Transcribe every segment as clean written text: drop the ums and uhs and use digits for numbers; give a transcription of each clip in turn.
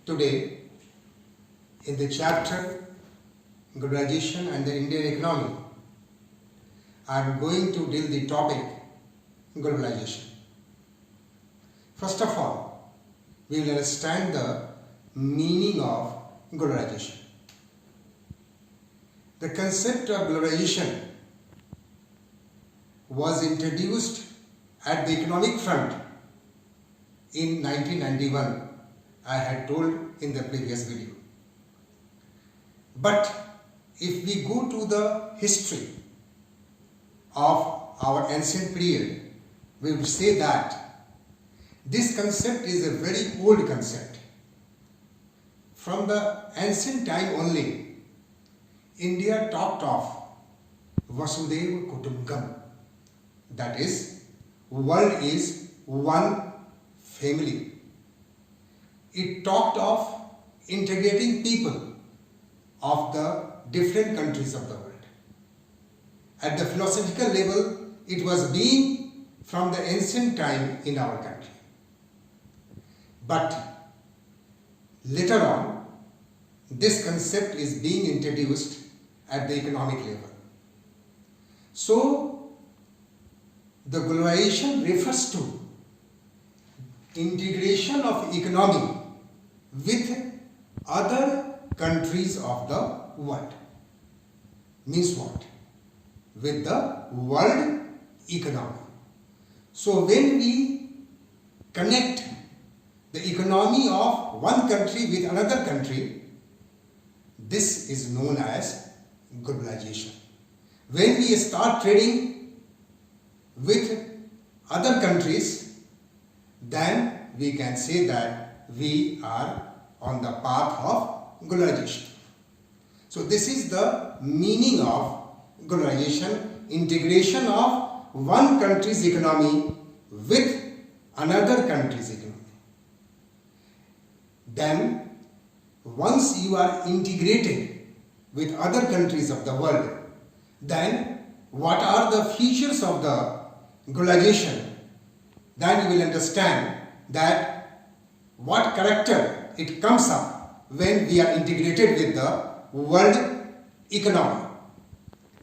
Today, in the chapter Globalization and the Indian Economy, I am going to deal the topic globalization. First of all, we will understand the meaning of globalization. The concept of globalization was introduced at the economic front in 1991, I had told in the previous video. But if we go to the history of our ancient period, we would say that this concept is a very old concept. From the ancient time only, India talked of Vasudhaiva Kutumbakam, that is, world is one family. It talked of integrating people of the different countries of the world. At the philosophical level, it was being from the ancient time in our country. But later on, this concept is being introduced at the economic level. So, the globalization refers to integration of economy with other countries of the world. Means what? With the world economy. So when we connect the economy of one country with another country, this is known as globalization. When we start trading with other countries, then we can say that we are on the path of globalization. So this is the meaning of globalization, integration of one country's economy with another country's economy. Then once you are integrated with other countries of the world, then what are the features of the globalization? Then you will understand that what character it comes up when we are integrated with the world economy.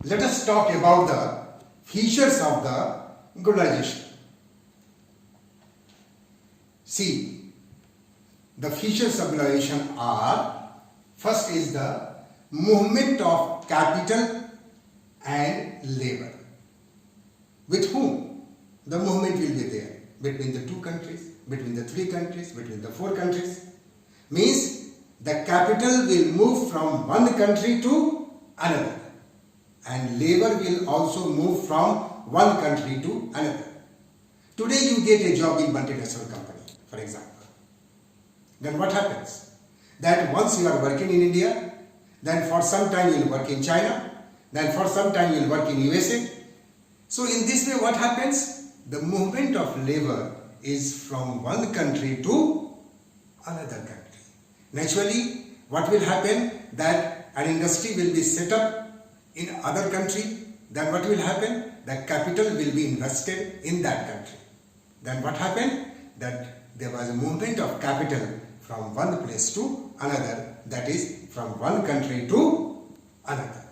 Let us talk about the features of the globalization. See, the features of globalization are, first is the movement of capital and labor. With whom? The movement will be there between the two countries, between the three countries, between the four countries. Means the capital will move from one country to another, and labor will also move from one country to another. Today you get a job in multinational company, for example. Then what happens? That once you are working in India, then for some time you will work in China, then for some time you will work in USA. So in this way what happens? The movement of labor is from one country to another country. Naturally, what will happen? That an industry will be set up in other country. Then what will happen? The capital will be invested in that country. Then what happened? That there was a movement of capital from one place to another, that is from one country to another.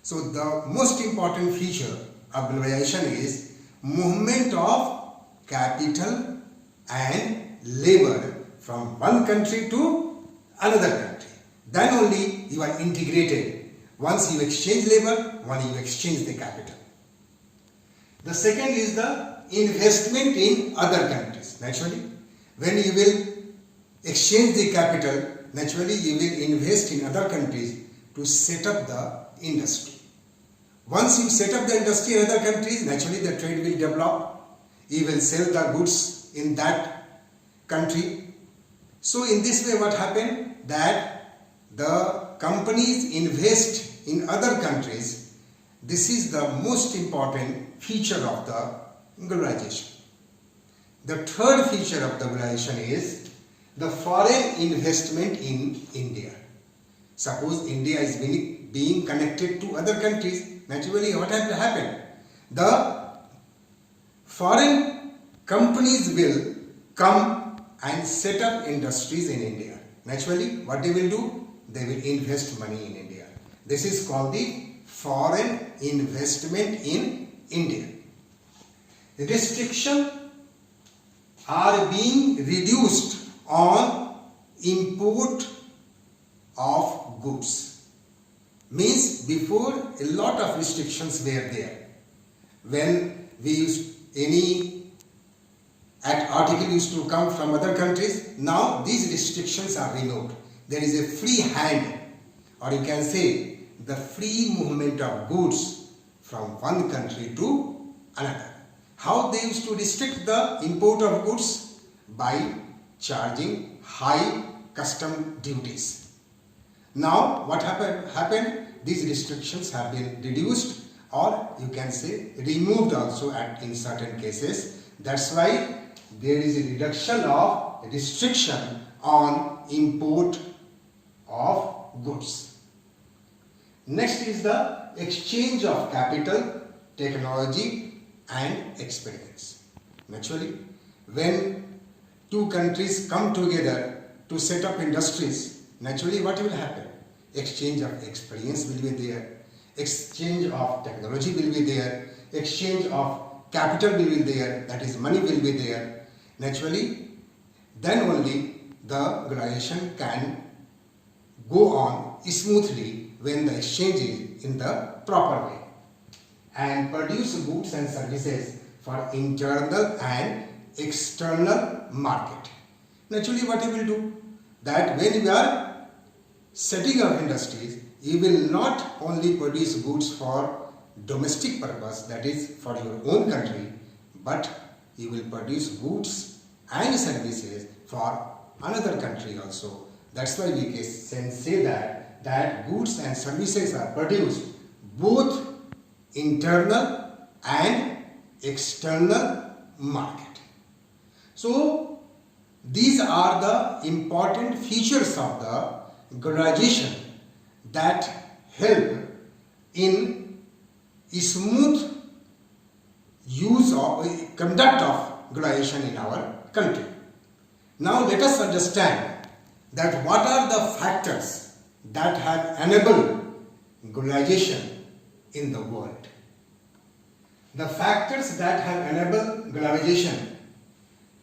So the most important feature of globalization is movement of capital and labor from one country to another country. Then only you are integrated. Once you exchange labor, once you exchange the capital. The second is the investment in other countries. Naturally, when you will exchange the capital, naturally you will invest in other countries to set up the industry. Once you set up the industry in other countries, naturally the trade will develop. You will sell the goods in that country. So in this way what happened? That the companies invest in other countries. This is the most important feature of the globalization. The third feature of the globalization is the foreign investment in India. Suppose India is being connected to other countries. Naturally, what has to happen? The foreign companies will come and set up industries in India. naturally what they will do? They will invest money in India. This is called the foreign investment in India. Restrictions are being reduced on import of goods. Means before a lot of restrictions were there. When we used any article used to come from other countries, now these restrictions are removed. There is a free hand, or you can say the free movement of goods from one country to another. How they used to restrict the import of goods? By charging high custom duties. Now what happened? These restrictions have been reduced, or you can say removed also in certain cases. That's why there is a reduction of restriction on import of goods. Next is the exchange of capital, technology and experience. Naturally, when two countries come together to set up industries, naturally what will happen? Exchange of experience will be there, exchange of technology will be there, exchange of capital will be there, that is money will be there. Naturally, then only the globalization can go on smoothly when the exchange is in the proper way, and produce goods and services for internal and external market. Naturally, what you will do? That when you are setting up industries, you will not only produce goods for domestic purpose, that is for your own country, but you will produce goods and services for another country also. That's why we can say that goods and services are produced both internal and external market. So these are the important features of the globalization that help in smooth use or conduct of globalization in our country. Now let us understand that what are the factors that have enabled globalization in the world. The factors that have enabled globalization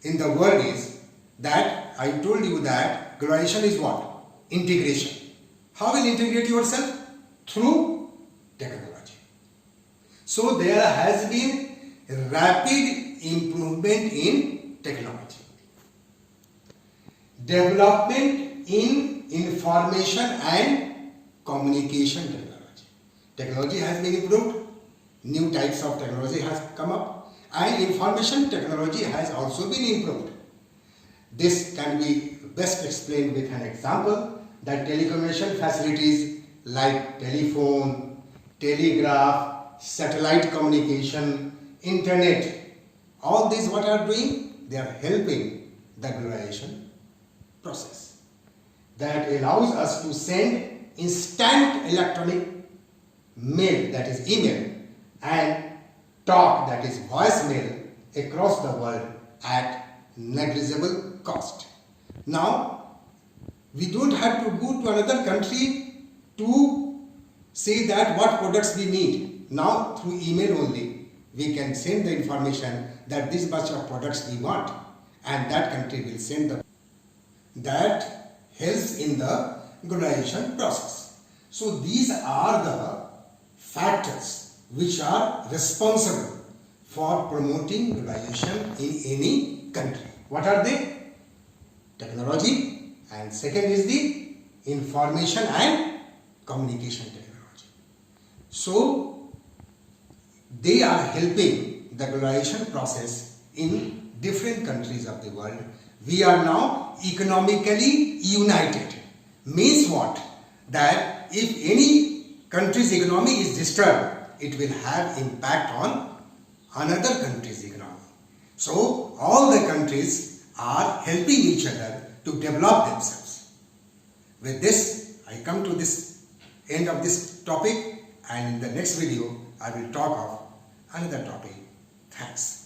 in the world is that I told you that globalization is what? Integration. How will you integrate yourself? Through technology. So there has been rapid improvement in technology. Development in information and communication technology. Technology has been improved, new types of technology has come up, and information technology has also been improved. This can be best explained with an example, that telecommunication facilities like telephone, telegraph, satellite communication, internet, all these what are doing? They are helping the globalization process. That allows us to send instant electronic mail, that is email, and talk, that is voicemail, across the world at negligible cost. Now, we don't have to go to another country to say that what products we need. Now, through email only, we can send the information that this much of products we want, and that country will send the. That helps in the globalization process. So these are the factors which are responsible for promoting globalization in any country. What are they? Technology, and second is the information and communication technology. So they are helping the globalization process in different countries of the world. We are now economically united. Means what? That if any country's economy is disturbed, it will have impact on another country's economy. So all the countries are helping each other to develop themselves. With this, I come to this end of this topic, and in the next video I will talk of another topic. Thanks.